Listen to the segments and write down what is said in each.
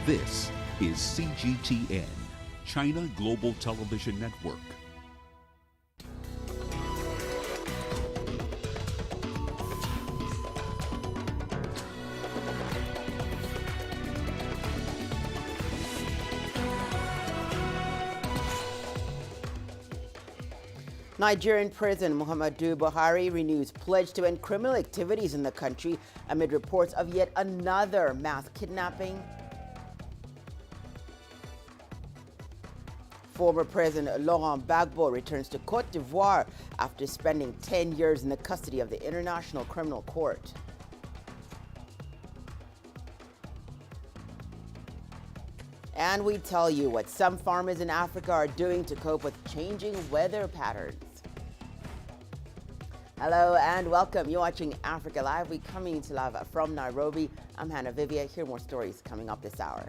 This is CGTN, China Global Television Network. Nigerian President Muhammadu Buhari renews pledge to end criminal activities in the country amid reports of yet another mass kidnapping. Former President Laurent Gbagbo returns to Côte d'Ivoire after spending 10 years in the custody of the International Criminal Court. And we tell you what some farmers in Africa are doing to cope with changing weather patterns. Hello and welcome. You're watching Africa Live. We're coming to live from Nairobi. I'm Hannah Viviers. Here are more stories coming up this hour.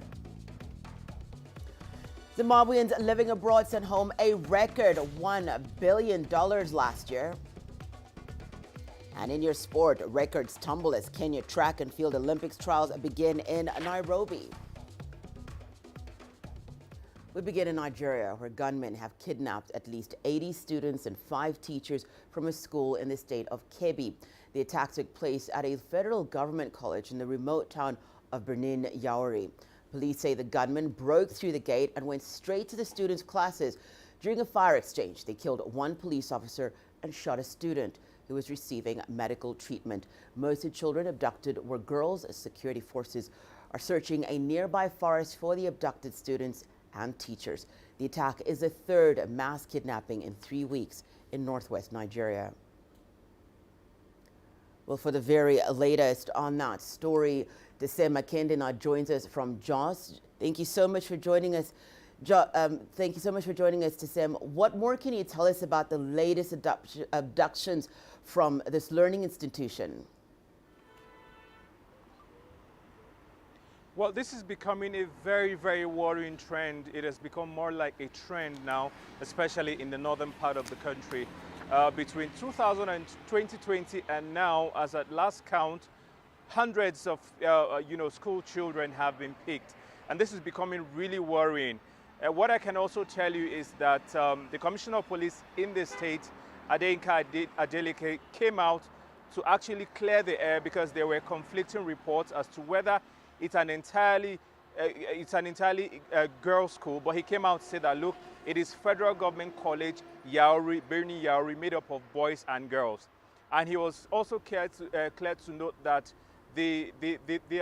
Zimbabweans living abroad sent home a record $1 billion last year. And in your sport, records tumble as Kenya track and field Olympics trials begin in Nairobi. We begin in Nigeria, where gunmen have kidnapped at least 80 students and 5 teachers from a school in the state of Kebbi. The attack took place at a federal government college in the remote town of Birnin Yauri. Police say the gunmen broke through the gate and went straight to the students' classes. During a fire exchange, they killed 1 police officer and shot a student who was receiving medical treatment. Most of the children abducted were girls. Security forces are searching a nearby forest for the abducted students and teachers. The attack is the 3rd mass kidnapping in 3 weeks in northwest Nigeria. Well, for the very latest on that story, Desem Makinde now joins us from Jos. Thank you so much for joining us. Thank you so much for joining us, Desem. What more can you tell us about the latest abductions from this learning institution? Well, this is becoming a very, very worrying trend. It has become more like a trend now, especially in the northern part of the country. Between 2000 and 2020 and now, as at last count, hundreds of school children have been picked. And this is becoming really worrying. What I can also tell you is that the Commissioner of Police in the state, Adeyinka Adeleke, came out to actually clear the air because there were conflicting reports as to whether it's an entirely girls' school, but he came out to say that, look, it is Federal Government College, Yauri, Birnin Yauri, made up of boys and girls. And he was also clear to note that the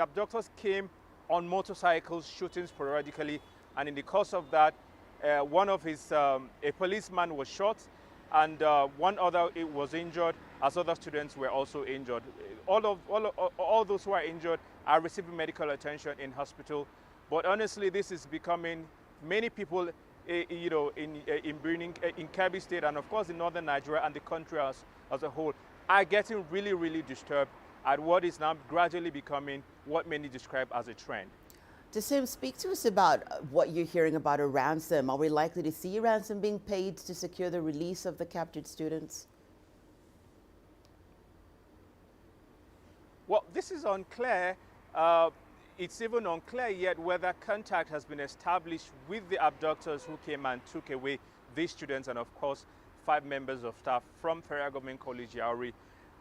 abductors came on motorcycles, shooting sporadically, and in the course of that, one of his, a policeman was shot, and one other was injured, as other students were also injured. All those who are injured are receiving medical attention in hospital. But honestly, this is becoming, many people, in Kebbi State and of course in northern Nigeria and the country as a whole, are getting really, really disturbed at what is now gradually becoming what many describe as a trend. Desem, speak to us about what you're hearing about a ransom. Are we likely to see a ransom being paid to secure the release of the captured students? Well, this is unclear. It's even unclear yet whether contact has been established with the abductors who came and took away these students and, of course, 5 members of staff from Federal Government College Yauri.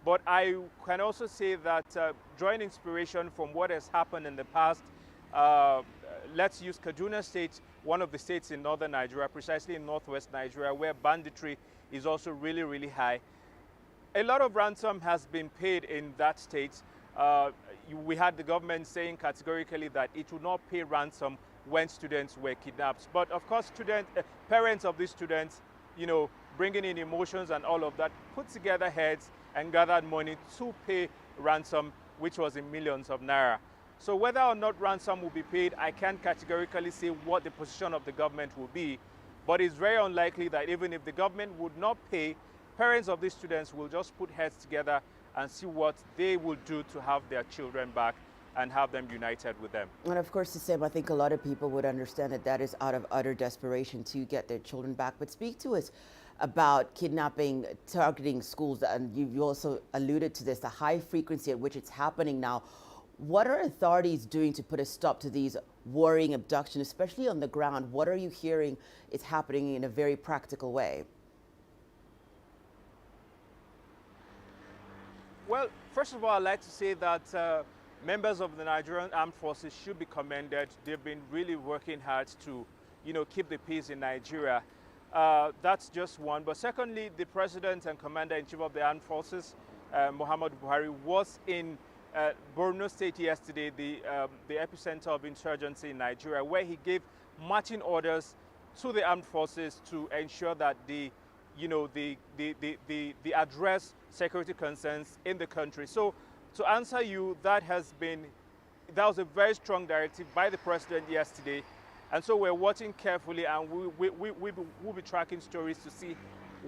But I can also say that drawing inspiration from what has happened in the past, let's use Kaduna State, one of the states in northern Nigeria, precisely in northwest Nigeria, where banditry is also really, really high. A lot of ransom has been paid in that state. We had the government saying categorically that it would not pay ransom when students were kidnapped. But of course, parents of these students, bringing in emotions and all of that, put together heads and gathered money to pay ransom, which was in millions of naira. So whether or not ransom will be paid, I can't categorically say what the position of the government will be. But it's very unlikely that even if the government would not pay, parents of these students will just put heads together and see what they will do to have their children back and have them united with them. And of course, I think a lot of people would understand that is out of utter desperation to get their children back. But speak to us about kidnapping, targeting schools, and you also alluded to this, the high frequency at which it's happening now. What are authorities doing to put a stop to these worrying abductions, especially on the ground? What are you hearing is happening in a very practical way? Well, first of all, I'd like to say that members of the Nigerian Armed Forces should be commended. They've been really working hard to, keep the peace in Nigeria. That's just one. But secondly, the President and Commander-in-Chief of the Armed Forces, Muhammadu Buhari, was in Borno State yesterday, the epicenter of insurgency in Nigeria, where he gave marching orders to the armed forces to ensure that they address security concerns in the country. So to answer you, that was a very strong directive by the President yesterday. And so we're watching carefully, and we'll be tracking stories to see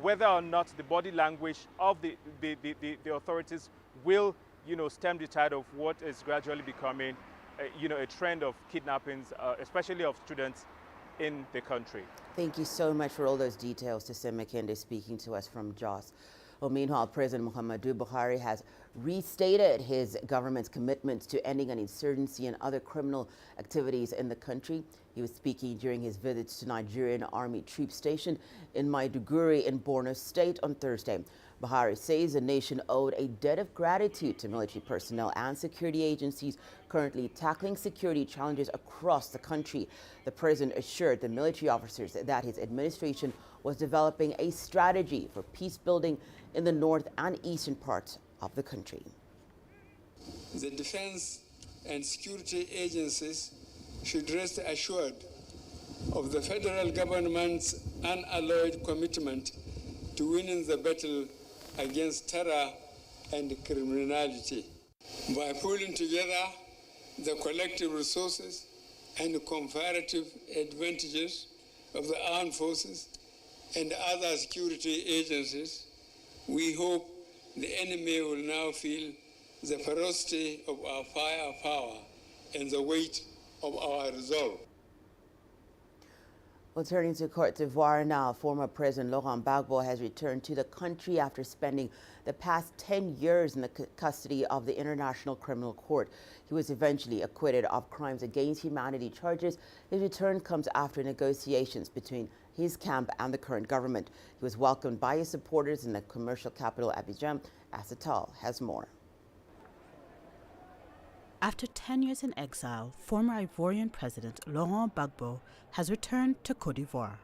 whether or not the body language of the authorities will stem the tide of what is gradually becoming a trend of kidnappings, especially of students in the country. Thank you so much for all those details. Tissem Makinde speaking to us from Jos. Well, meanwhile, President Muhammadu Buhari has restated his government's commitment to ending an insurgency and other criminal activities in the country. He was speaking during his visit to Nigerian Army troops stationed in Maiduguri in Borno State on Thursday. Buhari says the nation owed a debt of gratitude to military personnel and security agencies currently tackling security challenges across the country. The president assured the military officers that his administration was developing a strategy for peace building in the north and eastern parts of the country. The defense and security agencies should rest assured of the federal government's unalloyed commitment to winning the battle against terror and criminality. By pulling together the collective resources and comparative advantages of the armed forces and other security agencies, we hope the enemy will now feel the ferocity of our firepower and the weight of our resolve. Well, turning to Cote d'Ivoire now, former President Laurent Gbagbo has returned to the country after spending the past 10 years in the custody of the International Criminal Court. He was eventually acquitted of crimes against humanity charges. His return comes after negotiations between his camp and the current government. He was welcomed by his supporters in the commercial capital Abidjan. Asatal has more. After 10 years in exile, former Ivorian President Laurent Gbagbo has returned to Cote d'Ivoire.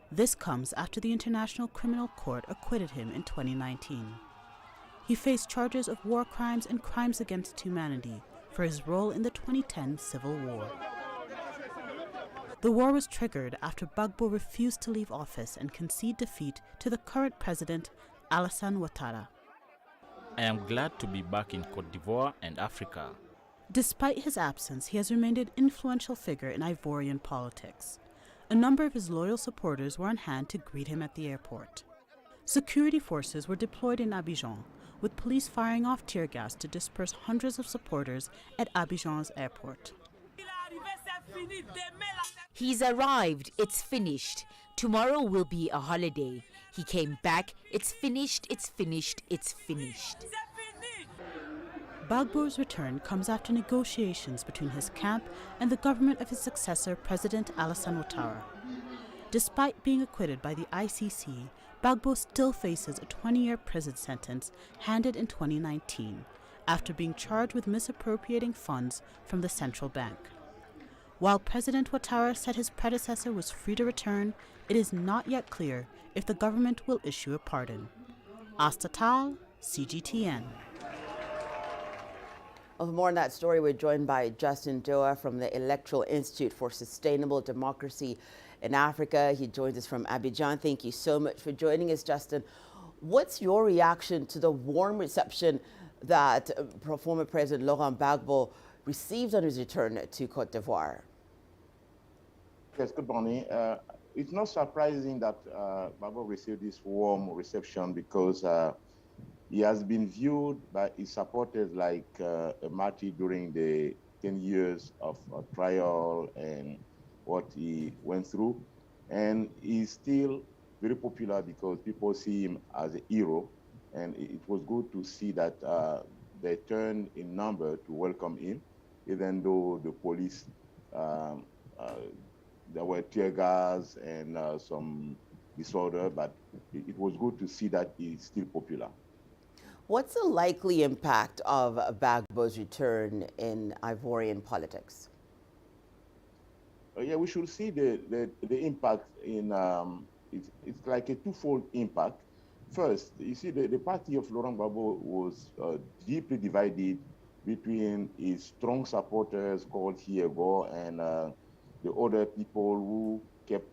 This comes after the International Criminal Court acquitted him in 2019. He faced charges of war crimes and crimes against humanity for his role in the 2010 Civil War. The war was triggered after Gbagbo refused to leave office and concede defeat to the current president, Alassane Ouattara. I am glad to be back in Cote d'Ivoire and Africa. Despite his absence, he has remained an influential figure in Ivorian politics. A number of his loyal supporters were on hand to greet him at the airport. Security forces were deployed in Abidjan, with police firing off tear gas to disperse hundreds of supporters at Abidjan's airport. He's arrived, it's finished. Tomorrow will be a holiday. He came back, it's finished, it's finished, it's finished. Gbagbo's return comes after negotiations between his camp and the government of his successor, President Alassane Ouattara. Despite being acquitted by the ICC, Gbagbo still faces a 20-year prison sentence handed in 2019 after being charged with misappropriating funds from the central bank. While President Ouattara said his predecessor was free to return, it is not yet clear if the government will issue a pardon. Astatal, CGTN. Well, for more on that story, we're joined by Justin Doa from the Electoral Institute for Sustainable Democracy in Africa. He joins us from Abidjan. Thank you so much for joining us, Justin. What's your reaction to the warm reception that former President Laurent Gbagbo received on his return to Cote d'Ivoire? Yes, good morning. It's not surprising that Gbagbo received this warm reception because he has been viewed by his supporters like a martyr during the 10 years of trial and what he went through. And he's still very popular because people see him as a hero. And it was good to see that they turned in number to welcome him, even though the police, there were tear gas and some disorder, but it was good to see that he's still popular. What's the likely impact of Gbagbo's return in Ivorian politics? Yeah, we should see the impact in, it's like a twofold impact. First, you see the party of Laurent Gbagbo was deeply divided between his strong supporters called Hiego and the other people who kept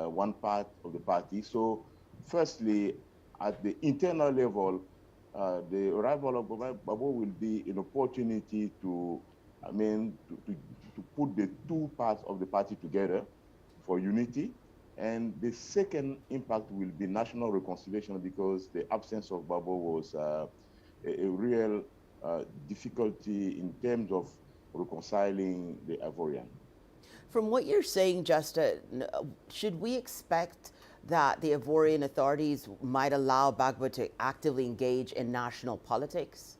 one part of the party. So firstly, at the internal level, the arrival of Gbagbo will be an opportunity to put the two parts of the party together for unity. And the second impact will be national reconciliation, because the absence of Gbagbo was a real difficulty in terms of reconciling the Ivorian. From what you're saying, Justin, should we expect that the Ivorian authorities might allow Gbagbo to actively engage in national politics?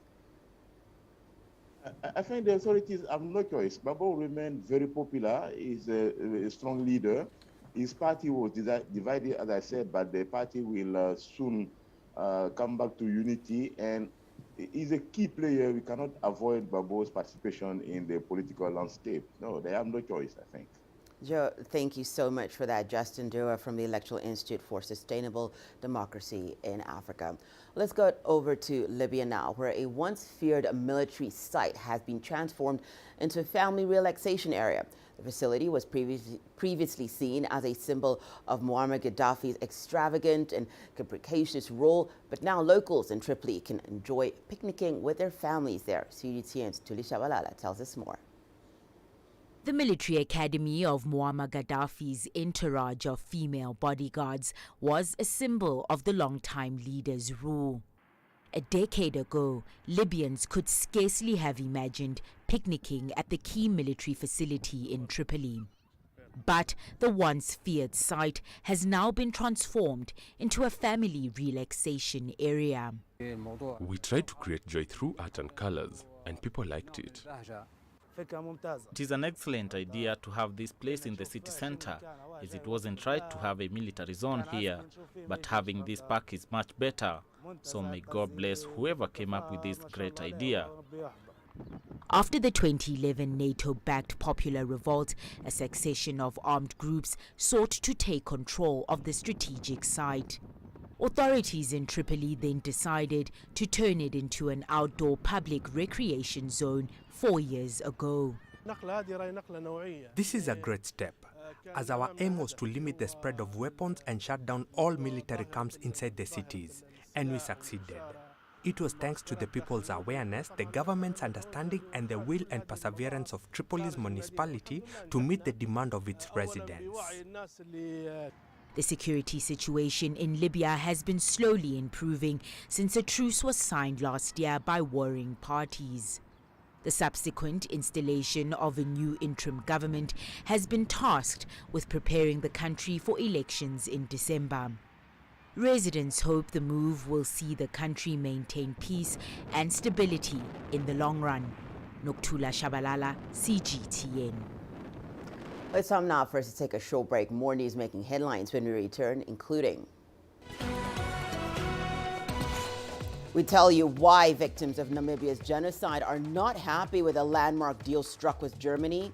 I think the authorities have no choice. Gbagbo remained very popular. He's a strong leader. His party was divided, as I said, but the party will soon come back to unity. And he's a key player. We cannot avoid Gbagbo's participation in the political landscape. No, they have no choice, I think. Joe, thank you so much for that. Justin Dua from the Electoral Institute for Sustainable Democracy in Africa. Let's go over to Libya now, where a once feared military site has been transformed into a family relaxation area. The facility was previously seen as a symbol of Muammar Gaddafi's extravagant and capricious rule, but now locals in Tripoli can enjoy picnicking with their families there. CGTN's Tuli Shabalala tells us more. The military academy of Muammar Gaddafi's entourage of female bodyguards was a symbol of the longtime leader's rule. A decade ago, Libyans could scarcely have imagined picnicking at the key military facility in Tripoli. But the once feared site has now been transformed into a family relaxation area. We tried to create joy through art and colors, and people liked it. It is an excellent idea to have this place in the city center, as it wasn't right to have a military zone here, but having this park is much better. So may God bless whoever came up with this great idea. After the 2011 NATO-backed popular revolt, a succession of armed groups sought to take control of the strategic site. Authorities in Tripoli then decided to turn it into an outdoor public recreation zone 4 years ago. This is a great step, as our aim was to limit the spread of weapons and shut down all military camps inside the cities, and we succeeded. It was thanks to the people's awareness, the government's understanding, and the will and perseverance of Tripoli's municipality to meet the demand of its residents. The security situation in Libya has been slowly improving since a truce was signed last year by warring parties. The subsequent installation of a new interim government has been tasked with preparing the country for elections in December. Residents hope the move will see the country maintain peace and stability in the long run. Noktula Shabalala, CGTN. It's time now for us to take a short break. More news making headlines when we return, including we tell you why victims of Namibia's genocide are not happy with a landmark deal struck with Germany.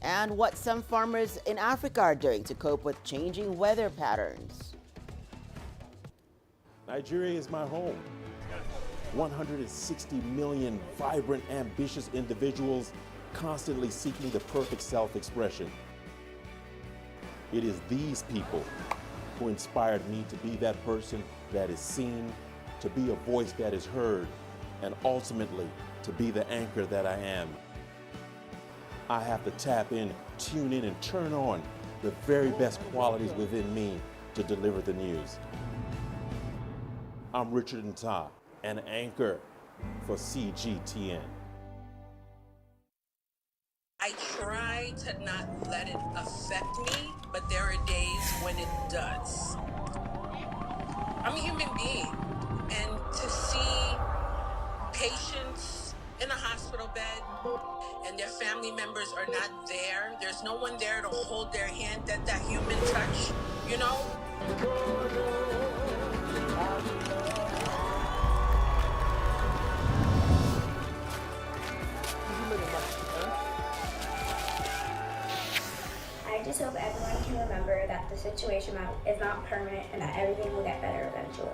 And what some farmers in Africa are doing to cope with changing weather patterns. Nigeria is my home. 160 million vibrant, ambitious individuals constantly seeking the perfect self-expression. It is these people who inspired me to be that person that is seen, to be a voice that is heard, and ultimately to be the anchor that I am. I have to tap in, tune in, and turn on the very best qualities within me to deliver the news. I'm Richard Nta, an anchor for CGTN. I try to not let it affect me, but there are days when it does. I'm a human being. And to see patients in a hospital bed and their family members are not there, there's no one there to hold their hand, that human touch, you know? I just hope everyone can remember that the situation is not permanent and that everything will get better eventually.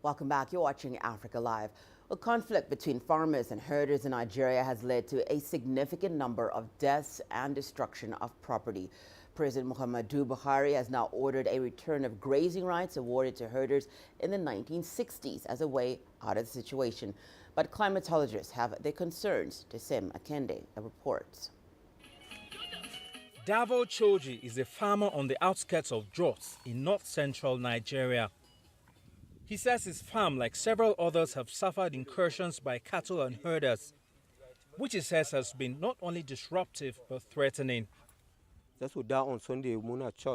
Welcome back. You're watching Africa Live. A conflict between farmers and herders in Nigeria has led to a significant number of deaths and destruction of property. President Muhammadu Buhari has now ordered a return of grazing rights awarded to herders in the 1960s as a way out of the situation. But climatologists have their concerns. Tessim Akende reports. Davo Choji is a farmer on the outskirts of Jos in north-central Nigeria. He says his farm, like several others, have suffered incursions by cattle and herders, which he says has been not only disruptive but threatening.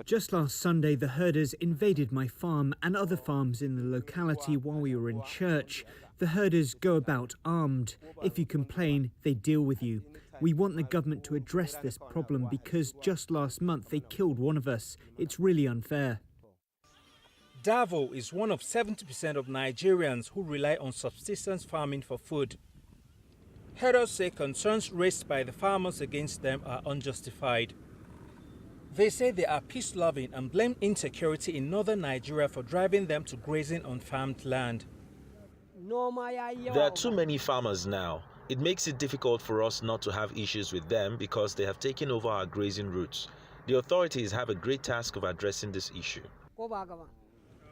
Just last Sunday, the herders invaded my farm and other farms in the locality while we were in church. The herders go about armed. If you complain, they deal with you. We want the government to address this problem because just last month they killed one of us. It's really unfair. Davo is one of 70% of Nigerians who rely on subsistence farming for food. Herders say concerns raised by the farmers against them are unjustified. They say they are peace-loving and blame insecurity in northern Nigeria for driving them to grazing on farmed land. There are too many farmers now. It makes it difficult for us not to have issues with them because they have taken over our grazing routes. The authorities have a great task of addressing this issue.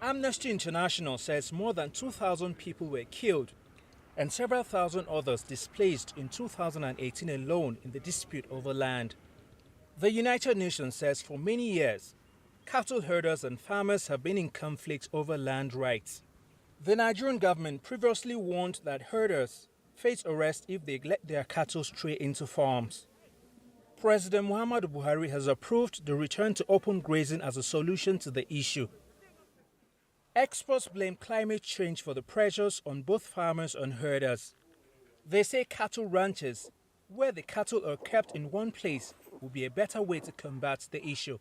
Amnesty International says more than 2,000 people were killed and several thousand others displaced in 2018 alone in the dispute over land. The United Nations says for many years, cattle herders and farmers have been in conflict over land rights. The Nigerian government previously warned that herders face arrest if they let their cattle stray into farms. President Muhammadu Buhari has approved the return to open grazing as a solution to the issue. Experts blame climate change for the pressures on both farmers and herders. They say cattle ranches, where the cattle are kept in one place, will be a better way to combat the issue.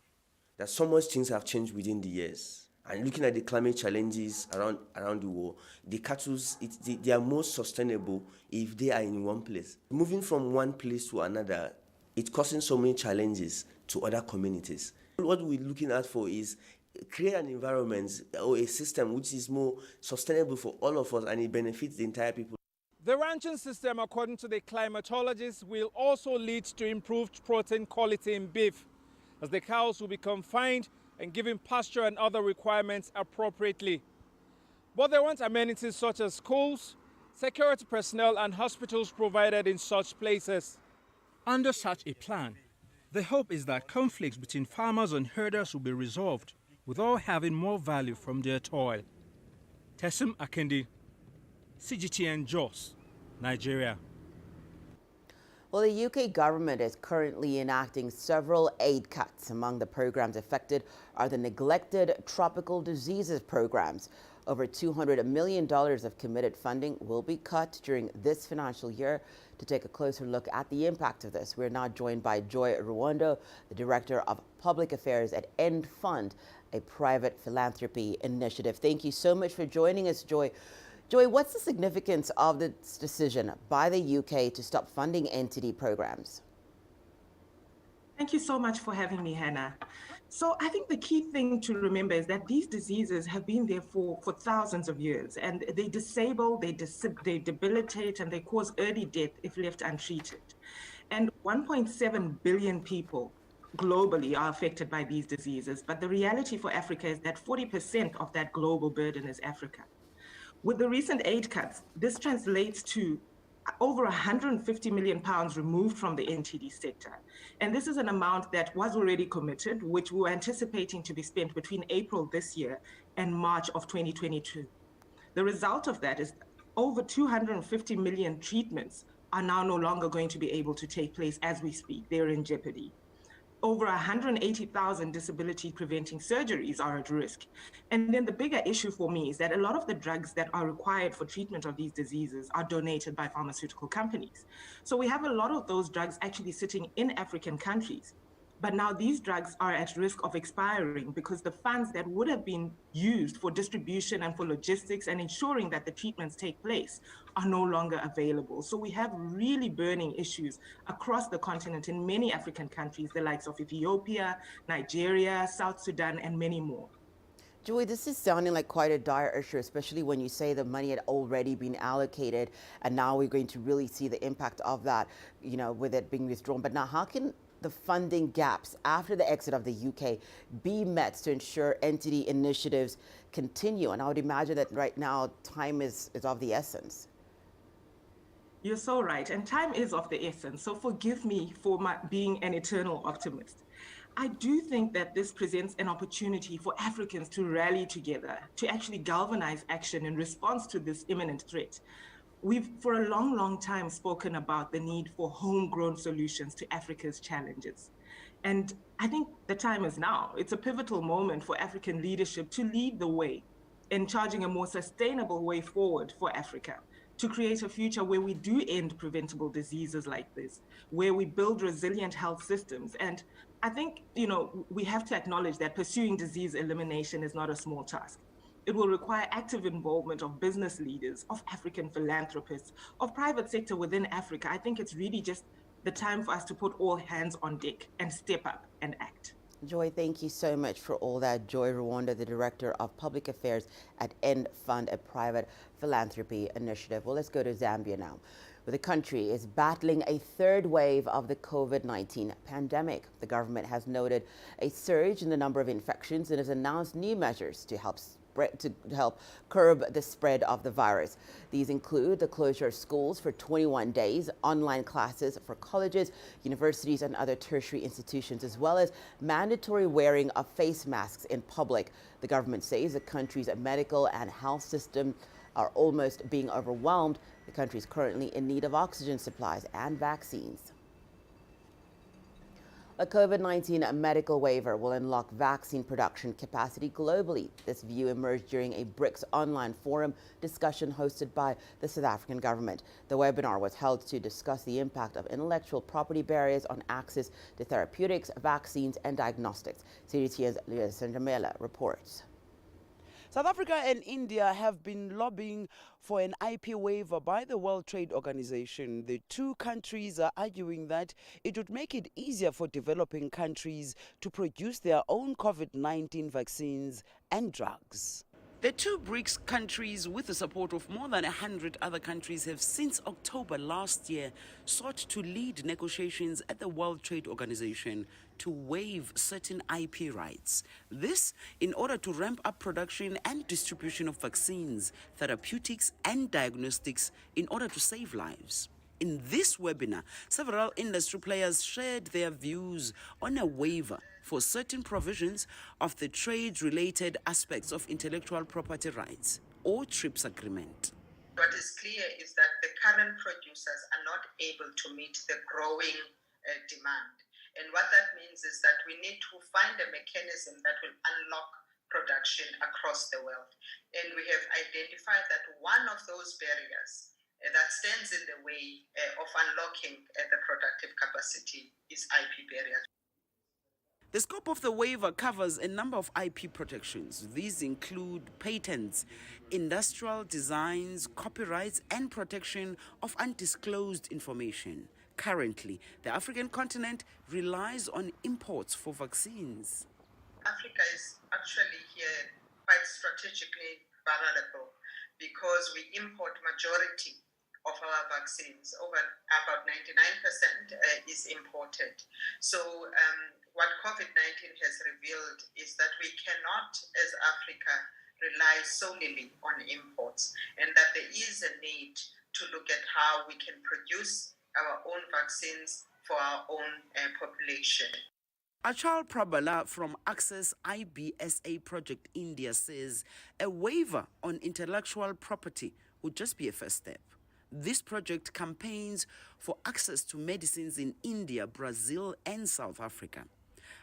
That so much things have changed within the years. And looking at the climate challenges around the world, the cattle, they are most sustainable if they are in one place. Moving from one place to another, it's causing so many challenges to other communities. What we're looking at for is create an environment or a system which is more sustainable for all of us and it benefits the entire people. The ranching system, according to the climatologists, will also lead to improved protein quality in beef, as the cows will be confined and given pasture and other requirements appropriately. But they want amenities such as schools, security personnel and hospitals provided in such places. Under such a plan, the hope is that conflicts between farmers and herders will be resolved, with all having more value from their toil. Tessim Akende, CGTN Jos, Nigeria. Well, the UK government is currently enacting several aid cuts. Among the programs affected are the neglected tropical diseases programs. Over $200 million of committed funding will be cut during this financial year. To take a closer look at the impact of this, we're now joined by Joy Rwando, the Director of Public Affairs at End Fund, a private philanthropy initiative. Thank you so much for joining us, Joy. Joy, what's the significance of this decision by the UK to stop funding NTD programs? Thank you so much for having me, Hannah. So I think the key thing to remember is that these diseases have been there for thousands of years, and they disable, they debilitate, and they cause early death if left untreated. And 1.7 billion people globally are affected by these diseases. But the reality for Africa is that 40% of that global burden is Africa. With the recent aid cuts, this translates to over 150 million pounds removed from the NTD sector. And this is an amount that was already committed, which we were anticipating to be spent between April this year and March of 2022. The result of that is over 250 million treatments are now no longer going to be able to take place as we speak. They're in jeopardy. Over 180,000 disability-preventing surgeries are at risk. And then the bigger issue for me is that a lot of the drugs that are required for treatment of these diseases are donated by pharmaceutical companies. So we have a lot of those drugs actually sitting in African countries. But now these drugs are at risk of expiring because the funds that would have been used for distribution and for logistics and ensuring that the treatments take place are no longer available. So we have really burning issues across the continent in many African countries, the likes of Ethiopia, Nigeria, South Sudan, and many more. Joy, this is sounding like quite a dire issue, especially when you say the money had already been allocated and now we're going to really see the impact of that, you know, with it being withdrawn. But now how can the funding gaps after the exit of the UK be met to ensure entity initiatives continue? And I would imagine that right now time is of the essence. You're so right, and time is of the essence. So forgive me for being an eternal optimist. I do think that this presents an opportunity for Africans to rally together, to actually galvanize action in response to this imminent threat. We've, for a long, long time, spoken about the need for homegrown solutions to Africa's challenges. And I think the time is now. It's a pivotal moment for African leadership to lead the way in charging a more sustainable way forward for Africa, to create a future where we do end preventable diseases like this, where we build resilient health systems. And I think, you know, we have to acknowledge that pursuing disease elimination is not a small task. It will require active involvement of business leaders, of African philanthropists, of private sector within Africa. I think it's really just the time for us to put all hands on deck and step up and act. Joy, thank you so much for all that. Joy Rwanda, the Director of Public Affairs at End Fund, a private philanthropy initiative. Well, let's go to Zambia now, where the country is battling a third wave of the COVID-19 pandemic. The government has noted a surge in the number of infections and has announced new measures to help curb the spread of the virus. These include the closure of schools for 21 days, online classes for colleges, universities, and other tertiary institutions, as well as mandatory wearing of face masks in public. The government says the country's medical and health system are almost being overwhelmed. The country is currently in need of oxygen supplies and vaccines. A COVID-19 medical waiver will unlock vaccine production capacity globally. This view emerged during a BRICS online forum discussion hosted by the South African government. The webinar was held to discuss the impact of intellectual property barriers on access to therapeutics, vaccines, and diagnostics. CGTN's Leah Sanjamela reports. South Africa and India have been lobbying for an IP waiver by the World Trade Organization. The two countries are arguing that it would make it easier for developing countries to produce their own COVID-19 vaccines and drugs. The two BRICS countries, with the support of more than 100 other countries, have since October last year sought to lead negotiations at the World Trade Organization to waive certain IP rights. This in order to ramp up production and distribution of vaccines, therapeutics, and diagnostics in order to save lives. In this webinar, several industry players shared their views on a waiver for certain provisions of the trade-related aspects of intellectual property rights, or TRIPS agreement. What is clear is that the current producers are not able to meet the growing demand. And what that means is that we need to find a mechanism that will unlock production across the world. And we have identified that one of those barriers that stands in the way of unlocking the productive capacity is IP barriers. The scope of the waiver covers a number of IP protections. These include patents, industrial designs, copyrights, and protection of undisclosed information. Currently, the African continent relies on imports for vaccines. Africa is actually here quite strategically vulnerable because we import majority of our vaccines. Over about 99% is imported. So what COVID-19 has revealed is that we cannot, as Africa, rely solely on imports, and that there is a need to look at how we can produce our own vaccines for our own population. Achal Prabhala from Access IBSA Project India says a waiver on intellectual property would just be a first step. This project campaigns for access to medicines in India, Brazil, and South Africa.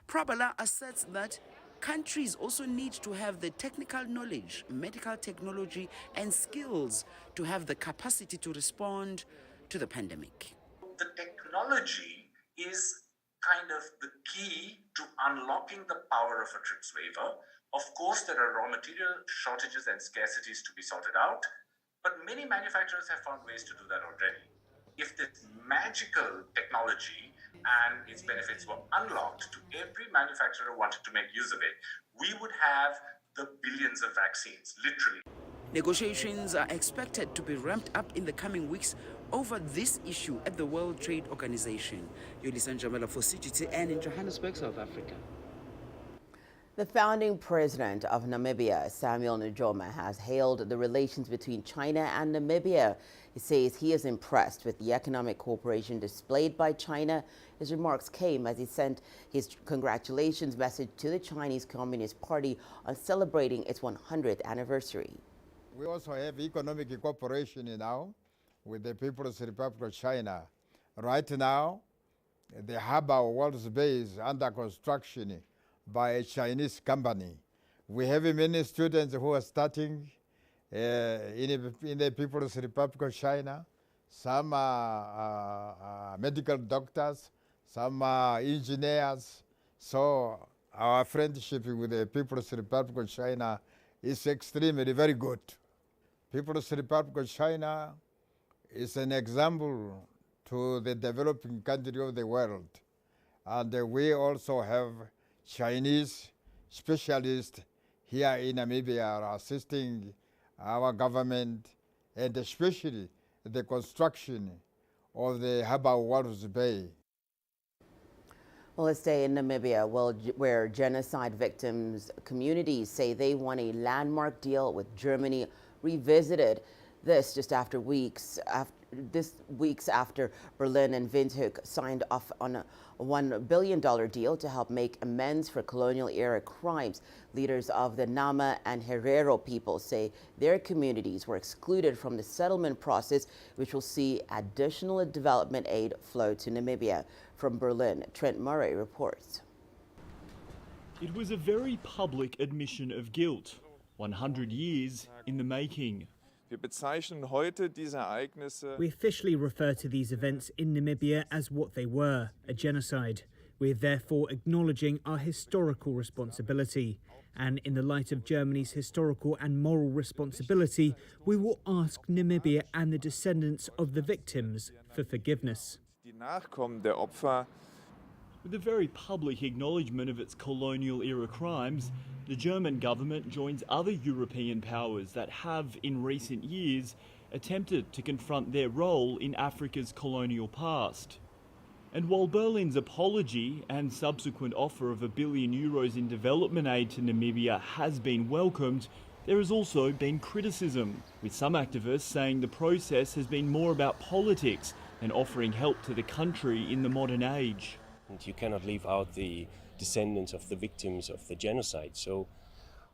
Prabhala asserts that countries also need to have the technical knowledge, medical technology, and skills to have the capacity to respond to the pandemic. The technology is kind of the key to unlocking the power of a TRIPS waiver. Of course, there are raw material shortages and scarcities to be sorted out, but many manufacturers have found ways to do that already. If this magical technology and its benefits were unlocked to every manufacturer who wanted to make use of it, we would have the billions of vaccines, literally. Negotiations are expected to be ramped up in the coming weeks over this issue at the World Trade Organization. Yolisa Njamela for CGTN in Johannesburg, South Africa. The founding president of Namibia, Samuel Njoma, has hailed the relations between China and Namibia. He says he is impressed with the economic cooperation displayed by China. His remarks came as he sent his congratulations message to the Chinese Communist Party on celebrating its 100th anniversary. We also have economic cooperation now with the People's Republic of China. Right now, the harbor Walvis Bay is under construction by a Chinese company. We have many students who are starting in the People's Republic of China. Some are medical doctors, some are engineers. So our friendship with the People's Republic of China is extremely very good. People's Republic of China is an example to the developing country of the world. And we also have Chinese specialists here in Namibia are assisting our government, and especially the construction of the harbor Walvis Bay. Well, let's stay in Namibia, where genocide victims' communities say they want a landmark deal with Germany revisited. This just after weeks after Berlin and Windhoek signed off on a $1 billion deal to help make amends for colonial-era crimes. Leaders of the Nama and Herero people say their communities were excluded from the settlement process, which will see additional development aid flow to Namibia. From Berlin, Trent Murray reports. It was a very public admission of guilt, 100 years in the making. We officially refer to these events in Namibia as what they were, a genocide. We are therefore acknowledging our historical responsibility. And in the light of Germany's historical and moral responsibility, we will ask Namibia and the descendants of the victims for forgiveness. With a very public acknowledgement of its colonial-era crimes, the German government joins other European powers that have, in recent years, attempted to confront their role in Africa's colonial past. And while Berlin's apology and subsequent offer of €1 billion in development aid to Namibia has been welcomed, there has also been criticism, with some activists saying the process has been more about politics than offering help to the country in the modern age. And you cannot leave out the descendants of the victims of the genocide. So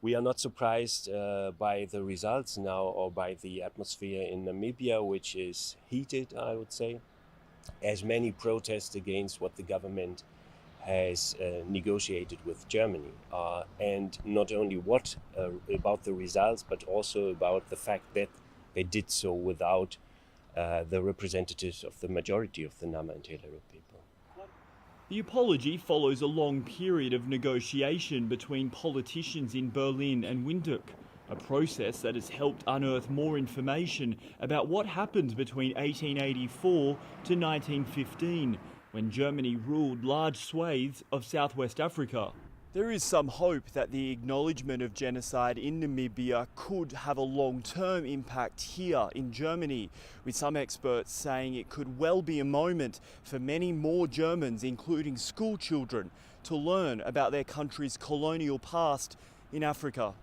we are not surprised by the results now or by the atmosphere in Namibia, which is heated, I would say, as many protests against what the government has negotiated with Germany. And not only about the results, but also about the fact that they did so without the representatives of the majority of the Nama and Herero people. The apology follows a long period of negotiation between politicians in Berlin and Windhoek, a process that has helped unearth more information about what happened between 1884 to 1915, when Germany ruled large swathes of southwest Africa. There is some hope that the acknowledgement of genocide in Namibia could have a long-term impact here in Germany, with some experts saying it could well be a moment for many more Germans, including school children, to learn about their country's colonial past in Africa.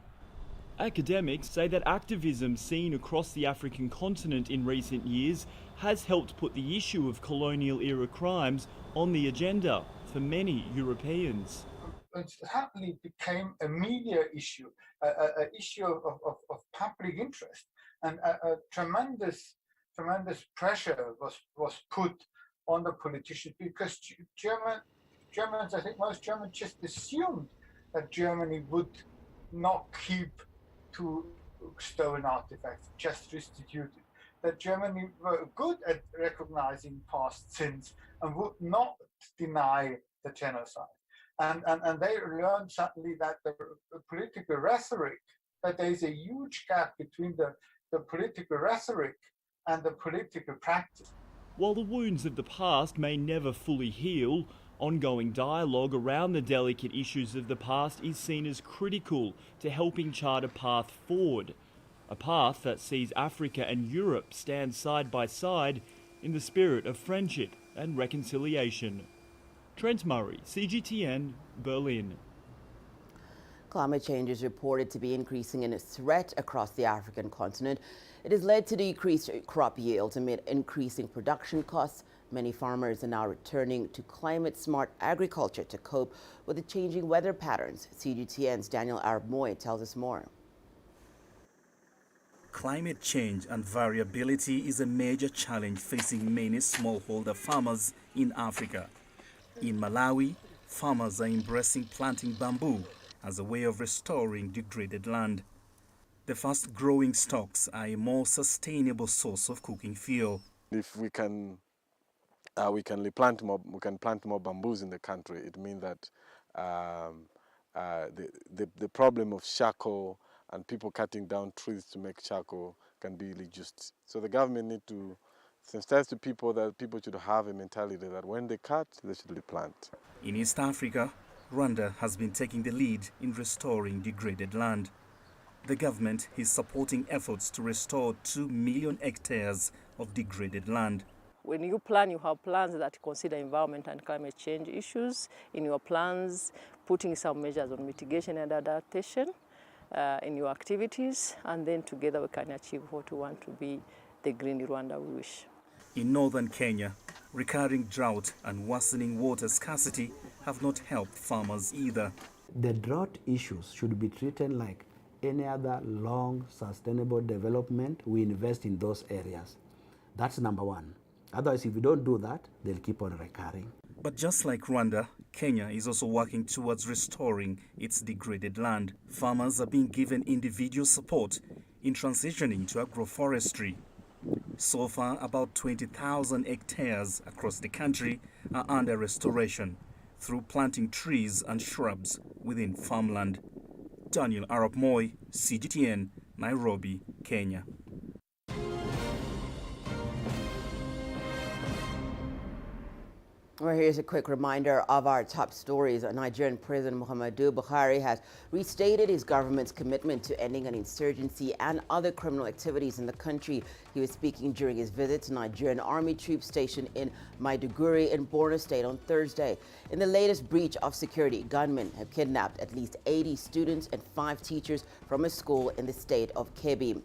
Academics say that activism seen across the African continent in recent years has helped put the issue of colonial-era crimes on the agenda for many Europeans. It happily became a media issue, an issue of public interest, and a tremendous pressure was put on the politicians, because Germans, I think most Germans just assumed that Germany would not keep to stolen artifacts, just restitute it. That Germany were good at recognizing past sins and would not deny the genocide. And they learned suddenly that the political rhetoric, that there is a huge gap between the political rhetoric and the political practice. While the wounds of the past may never fully heal, ongoing dialogue around the delicate issues of the past is seen as critical to helping chart a path forward. A path that sees Africa and Europe stand side by side in the spirit of friendship and reconciliation. Trent Murray, CGTN, Berlin. Climate change is reported to be increasing in a threat across the African continent. It has led to decreased crop yields amid increasing production costs. Many farmers are now returning to climate-smart agriculture to cope with the changing weather patterns. CGTN's Daniel Arab-Moy tells us more. Climate change and variability is a major challenge facing many smallholder farmers in Africa. In Malawi, farmers are embracing planting bamboo as a way of restoring degraded land. The fast-growing stalks are a more sustainable source of cooking fuel. If we can plant more bamboos in the country, it means that the problem of charcoal and people cutting down trees to make charcoal can be reduced. So the government need to sensitize to people that people should have a mentality that when they cut, they should replant. In East Africa, Rwanda has been taking the lead in restoring degraded land. The government is supporting efforts to restore 2 million hectares of degraded land. When you plan, you have plans that consider environment and climate change issues. In your plans, putting some measures on mitigation and adaptation in your activities, and then together we can achieve what we want to be the green Rwanda we wish. In northern Kenya, recurring drought and worsening water scarcity have not helped farmers either. The drought issues should be treated like any other long, sustainable development. We invest in those areas. That's number one. Otherwise, if we don't do that, they'll keep on recurring. But just like Rwanda, Kenya is also working towards restoring its degraded land. Farmers are being given individual support in transitioning to agroforestry. So far, about 20,000 hectares across the country are under restoration through planting trees and shrubs within farmland. Daniel Arab-Moy, CGTN, Nairobi, Kenya. Well, here's a quick reminder of our top stories. Nigerian President Muhammadu Buhari has restated his government's commitment to ending an insurgency and other criminal activities in the country. He was speaking during his visit to Nigerian army troops stationed in Maiduguri in Borno State on Thursday. In the latest breach of security, gunmen have kidnapped at least 80 students and 5 teachers from a school in the state of Kebbi.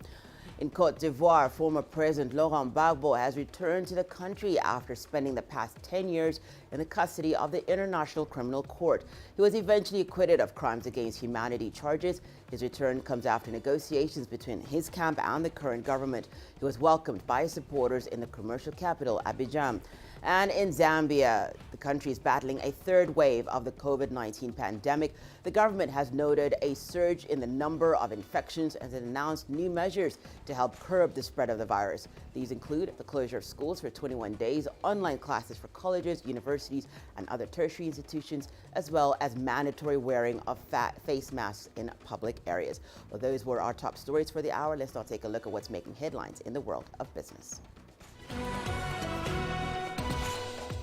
In Côte d'Ivoire, former President Laurent Gbagbo has returned to the country after spending the past 10 years in the custody of the International Criminal Court. He was eventually acquitted of crimes against humanity charges. His return comes after negotiations between his camp and the current government. He was welcomed by his supporters in the commercial capital, Abidjan. And in Zambia, the country is battling a third wave of the COVID-19 pandemic. The government has noted a surge in the number of infections and has announced new measures to help curb the spread of the virus. These include the closure of schools for 21 days, online classes for colleges, universities, and other tertiary institutions, as well as mandatory wearing of face masks in public areas. Well, those were our top stories for the hour. Let's now take a look at what's making headlines in the world of business.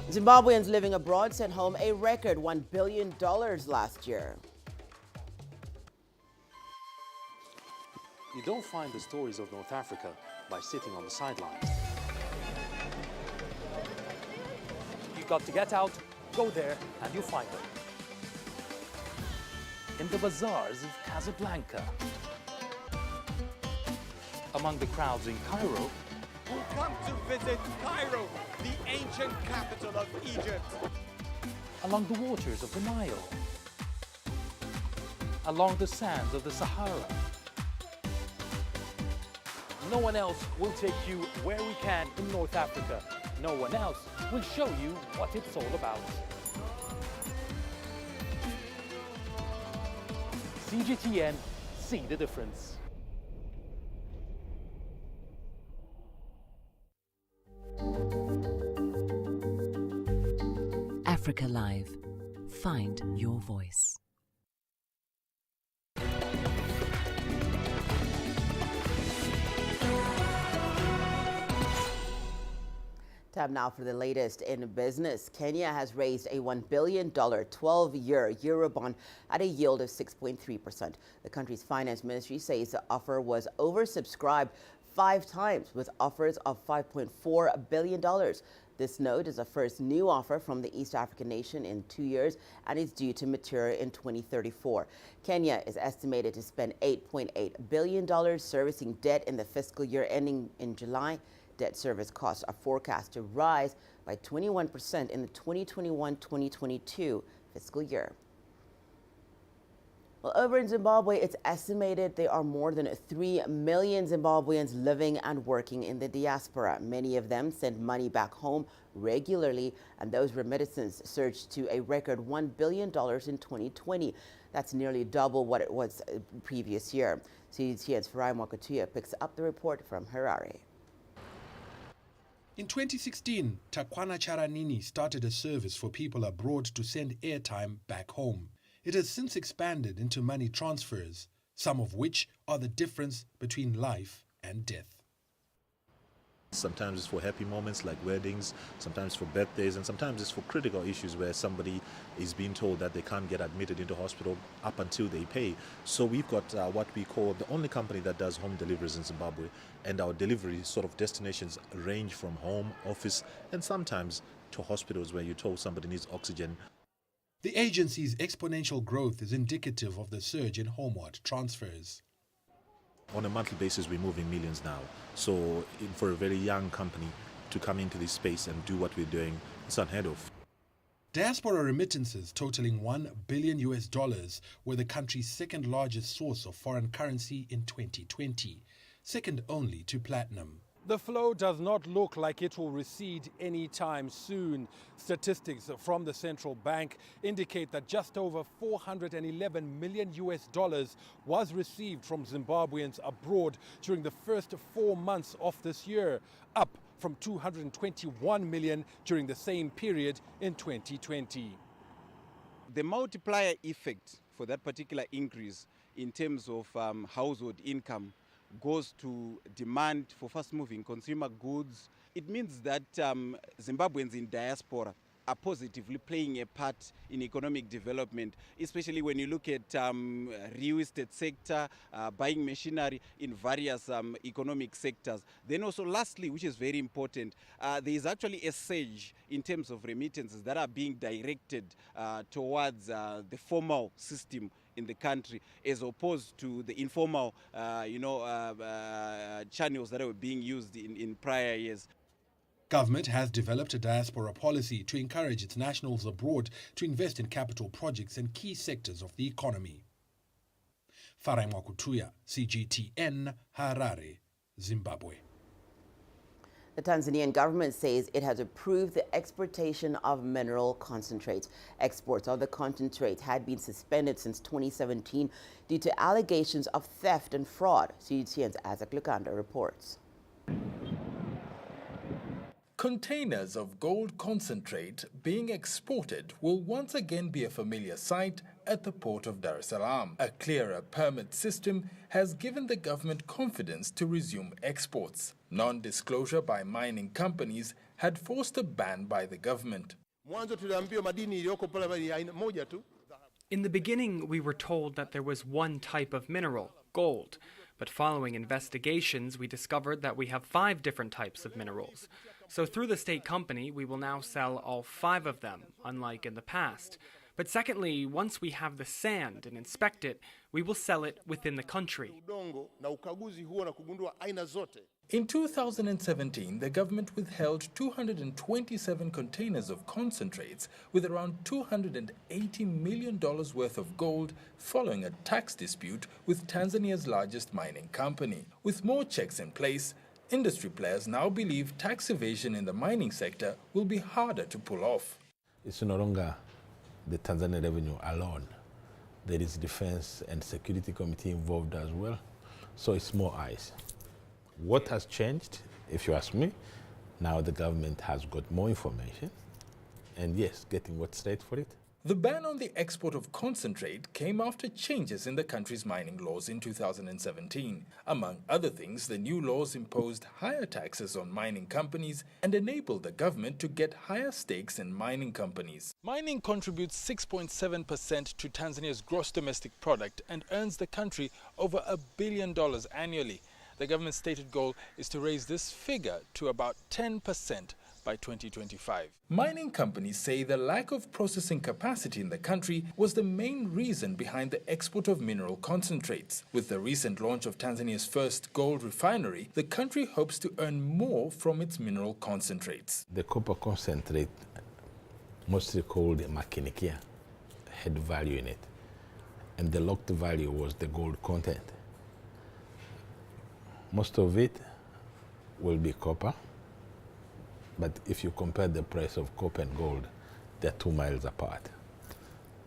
Zimbabweans living abroad sent home a record $1 billion last year. You don't find the stories of North Africa by sitting on the sidelines. You've got to get out, go there, and you'll find them. In the bazaars of Casablanca. among the crowds in Cairo who come to visit Cairo, the ancient capital of Egypt. Along the waters of the Nile, along the sands of the Sahara. No one else will take you where we can in North Africa. No one else will show you what it's all about. CGTN, see the difference. Africa Live. Find your voice. Time now for the latest in business. Kenya has raised a $1 billion 12-year Eurobond at a yield of 6.3%. The country's finance ministry says the offer was oversubscribed 5 times with offers of $5.4 billion. This note is the first new offer from the East African nation in 2 years and is due to mature in 2034. Kenya is estimated to spend $8.8 billion servicing debt in the fiscal year ending in July. Debt service costs are forecast to rise by 21% in the 2021-2022 fiscal year. Well, over in Zimbabwe, it's estimated there are more than 3 million Zimbabweans living and working in the diaspora. Many of them send money back home regularly, and those remittances surged to a record $1 billion in 2020. That's nearly double what it was the previous year. CGTN's Farai Mwakatuya picks up the report from Harare. In 2016, Takwana Charanini started a service for people abroad to send airtime back home. It has since expanded into money transfers, some of which are the difference between life and death. Sometimes it's for happy moments like weddings, sometimes for birthdays, and sometimes it's for critical issues where somebody is being told that they can't get admitted into hospital up until they pay. So we've got what we call the only company that does home deliveries in Zimbabwe, and our delivery sort of destinations range from home, office, and sometimes to hospitals where you're told somebody needs oxygen. The agency's exponential growth is indicative of the surge in homeward transfers. On a monthly basis, we're moving millions now. So for a very young company to come into this space and do what we're doing, it's unheard of. Diaspora remittances totaling $1 billion were the country's second largest source of foreign currency in 2020, second only to platinum. The flow does not look like it will recede anytime soon. Statistics from the central bank indicate that just over $411 million was received from Zimbabweans abroad during the first 4 months of this year, up from $221 million during the same period in 2020. The multiplier effect for that particular increase in terms of household income goes to demand for fast-moving consumer goods. It means that Zimbabweans in diaspora are positively playing a part in economic development, especially when you look at real estate sector, buying machinery in various economic sectors. Then also lastly, which is very important, there is actually a surge in terms of remittances that are being directed towards the formal system in the country, as opposed to the informal channels that were being used in prior years. Government has developed a diaspora policy to encourage its nationals abroad to invest in capital projects and key sectors of the economy. Farai Mwakatuya, CGTN, Harare, Zimbabwe. The Tanzanian government says it has approved the exportation of mineral concentrates. Exports of the concentrates had been suspended since 2017 due to allegations of theft and fraud. CGTN's Isaac Lukanda reports. Containers of gold concentrate being exported will once again be a familiar sight at the port of Dar es Salaam. A clearer permit system has given the government confidence to resume exports. Non-disclosure by mining companies had forced a ban by the government. In the beginning, we were told that there was one type of mineral, gold. But following investigations, we discovered that we have 5 different types of minerals. So through the state company, we will now sell all 5 of them, unlike in the past. But secondly, once we have the sand and inspect it, we will sell it within the country. In 2017, the government withheld 227 containers of concentrates with around $280 million worth of gold following a tax dispute with Tanzania's largest mining company. With more checks in place, industry players now believe tax evasion in the mining sector will be harder to pull off. It's no longer the Tanzanian revenue alone. There is defense and security committee involved as well, so it's more eyes. What has changed, if you ask me, now the government has got more information and yes, getting what's right for it. The ban on the export of concentrate came after changes in the country's mining laws in 2017. Among other things, the new laws imposed higher taxes on mining companies and enabled the government to get higher stakes in mining companies. Mining contributes 6.7% to Tanzania's gross domestic product and earns the country over $1 billion annually. The government's stated goal is to raise this figure to about 10% by 2025. Mining companies say the lack of processing capacity in the country was the main reason behind the export of mineral concentrates. With the recent launch of Tanzania's first gold refinery, the country hopes to earn more from its mineral concentrates. The copper concentrate, mostly called makinikia, had value in it, and the locked value was the gold content. Most of it will be copper, but if you compare the price of copper and gold, they're 2 miles apart.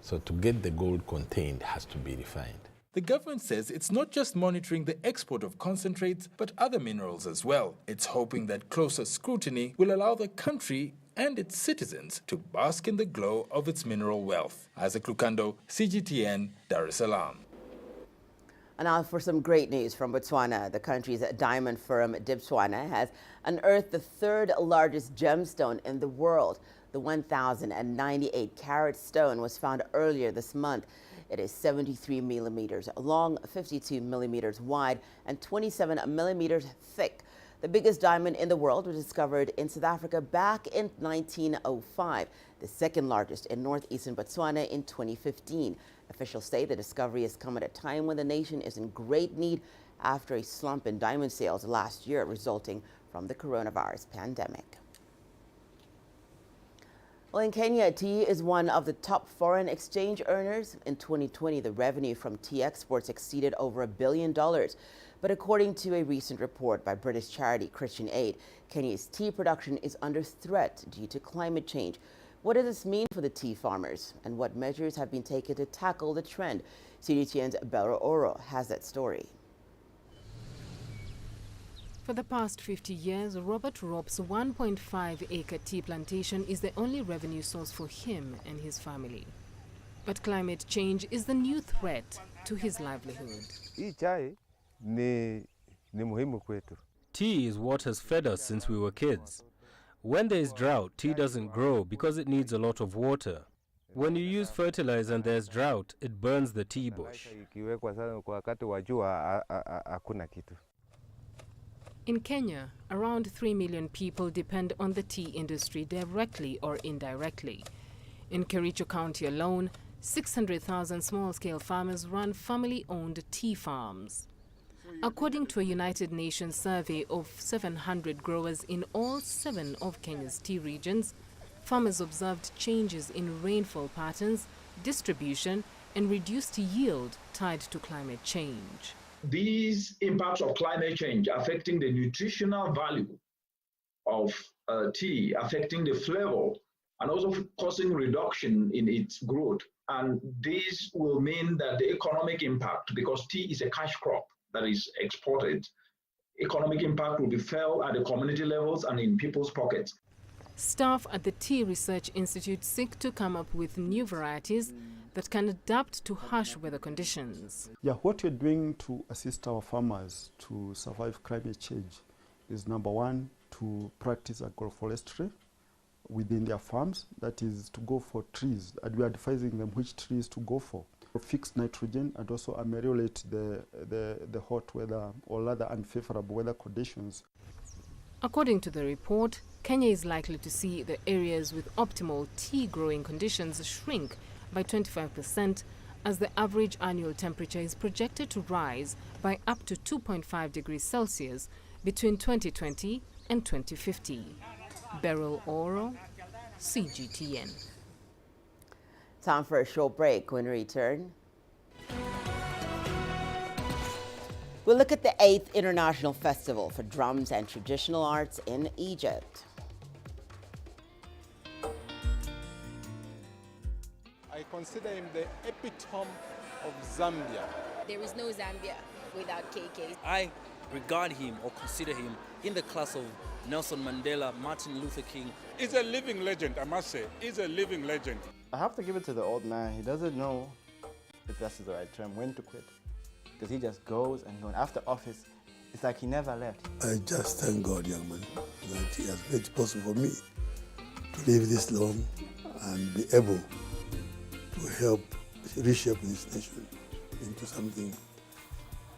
So to get the gold contained has to be refined. The government says it's not just monitoring the export of concentrates, but other minerals as well. It's hoping that closer scrutiny will allow the country and its citizens to bask in the glow of its mineral wealth. Isaac Lukando, CGTN, Dar es Salaam. And now for some great news from Botswana. The country's diamond firm Dipswana has unearthed the third largest gemstone in the world. The 1,098-carat stone was found earlier this month. It is 73 millimeters long, 52 millimeters wide, and 27 millimeters thick. The biggest diamond in the world was discovered in South Africa back in 1905, the second largest in northeastern Botswana in 2015. Officials say the discovery has come at a time when the nation is in great need after a slump in diamond sales last year resulting from the coronavirus pandemic. Well, in Kenya, tea is one of the top foreign exchange earners. In 2020, the revenue from tea exports exceeded over $1 billion. But according to a recent report by British charity Christian Aid, Kenya's tea production is under threat due to climate change. What does this mean for the tea farmers, and what measures have been taken to tackle the trend? CGTN's Bella Oro has that story. For the past 50 years, Robert Rop's 1.5-acre tea plantation is the only revenue source for him and his family. But climate change is the new threat to his livelihood. Tea is what has fed us since we were kids. When there is drought, tea doesn't grow because it needs a lot of water. When you use fertilizer and there's drought, it burns the tea bush. In Kenya, around 3 million people depend on the tea industry directly or indirectly. In Kericho County alone, 600,000 small-scale farmers run family-owned tea farms. According to a United Nations survey of 700 growers in all 7 of Kenya's tea regions, farmers observed changes in rainfall patterns, distribution, and reduced yield tied to climate change. These impacts of climate change affecting the nutritional value of tea, affecting the flavor, and also causing reduction in its growth. And this will mean that the economic impact, because tea is a cash crop that is exported, economic impact will be felt at the community levels and in people's pockets. Staff at the Tea Research Institute seek to come up with new varieties that can adapt to harsh weather conditions. Yeah, what we're doing to assist our farmers to survive climate change is, number one, to practice agroforestry within their farms. That is to go for trees, and we are advising them which trees to go for. Fix nitrogen and also ameliorate the hot weather or rather unfavorable weather conditions. According to the report, Kenya is likely to see the areas with optimal tea growing conditions shrink by 25%, as the average annual temperature is projected to rise by up to 2.5 degrees Celsius between 2020 and 2050. Beryl Oro, CGTN. Time for a short break. When we return, we'll look at the 8th International Festival for Drums and Traditional Arts in Egypt. I consider him the epitome of Zambia. There is no Zambia without KK. I regard him or consider him in the class of Nelson Mandela, Martin Luther King. He's a living legend, I must say. He's a living legend. I have to give it to the old man. He doesn't know, if that's the right term, when to quit. Because he just goes and goes. After office, it's like he never left. I just thank God, young man, that he has made it possible for me to live this long and be able to help reshape this nation into something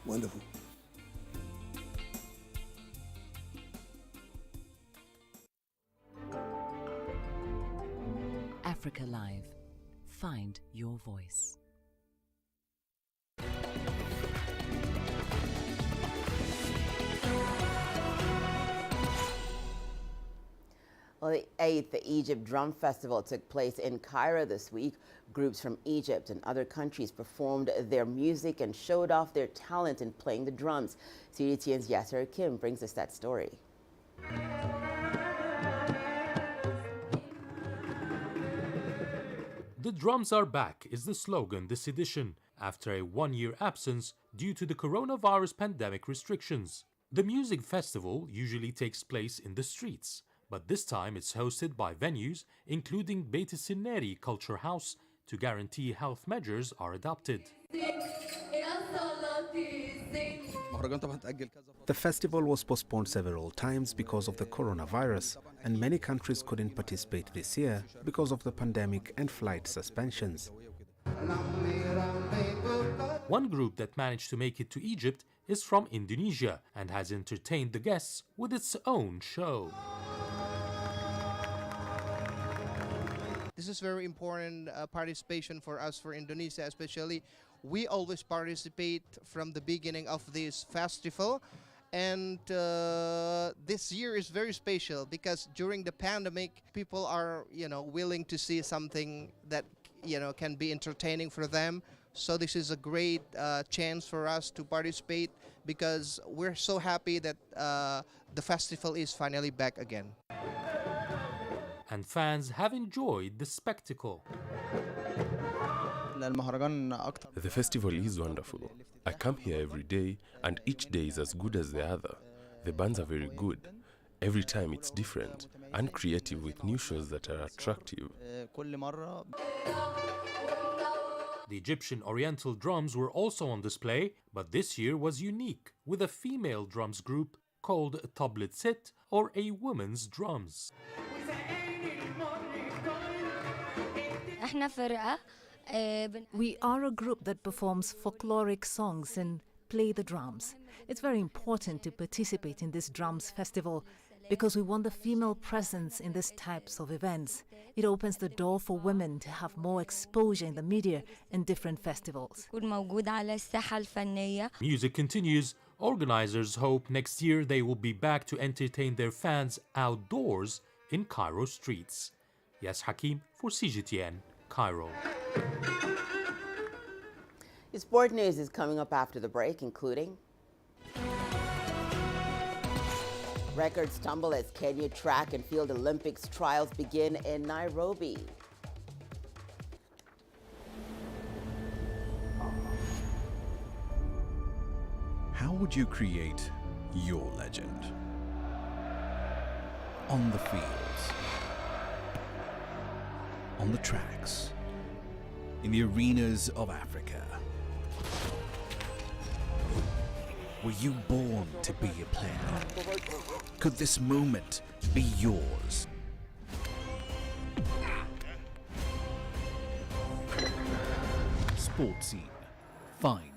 wonderful. Africa Live. Find your voice. Well, the 8th Egypt Drum Festival took place in Cairo this week. Groups from Egypt and other countries performed their music and showed off their talent in playing the drums. CGTN's Yasser Kim brings us that story. The drums are back is the slogan this edition, after a one-year absence due to the coronavirus pandemic restrictions. The music festival usually takes place in the streets, but this time it's hosted by venues including Beit Sinneri Culture House to guarantee health measures are adopted. The festival was postponed several times because of the coronavirus, and many countries couldn't participate this year because of the pandemic and flight suspensions. One group that managed to make it to Egypt is from Indonesia and has entertained the guests with its own show. This is very important participation for us, for Indonesia especially. We always participate from the beginning of this festival, and this year is very special because during the pandemic, people are, willing to see something that, can be entertaining for them. So this is a great chance for us to participate because we're so happy that the festival is finally back again. And fans have enjoyed the spectacle. The festival is wonderful. I come here every day and each day is as good as the other. The bands are very good. Every time it's different and creative with new shows that are attractive. The Egyptian Oriental drums were also on display, but this year was unique with a female drums group called Tablet Sit, or a woman's drums. We are a group that performs folkloric songs and play the drums. It's very important to participate in this drums festival because we want the female presence in these types of events. It opens the door for women to have more exposure in the media and different festivals. Music continues. Organizers hope next year they will be back to entertain their fans outdoors in Cairo streets. Yas Hakim for CGTN, Cairo. Sport news is coming up after the break, including records tumble as Kenya Track and Field Olympics trials begin in Nairobi. How would you create your legend? On the fields, on the tracks, in the arenas of Africa. Were you born to be a player? Could this moment be yours? Sports Scene. Find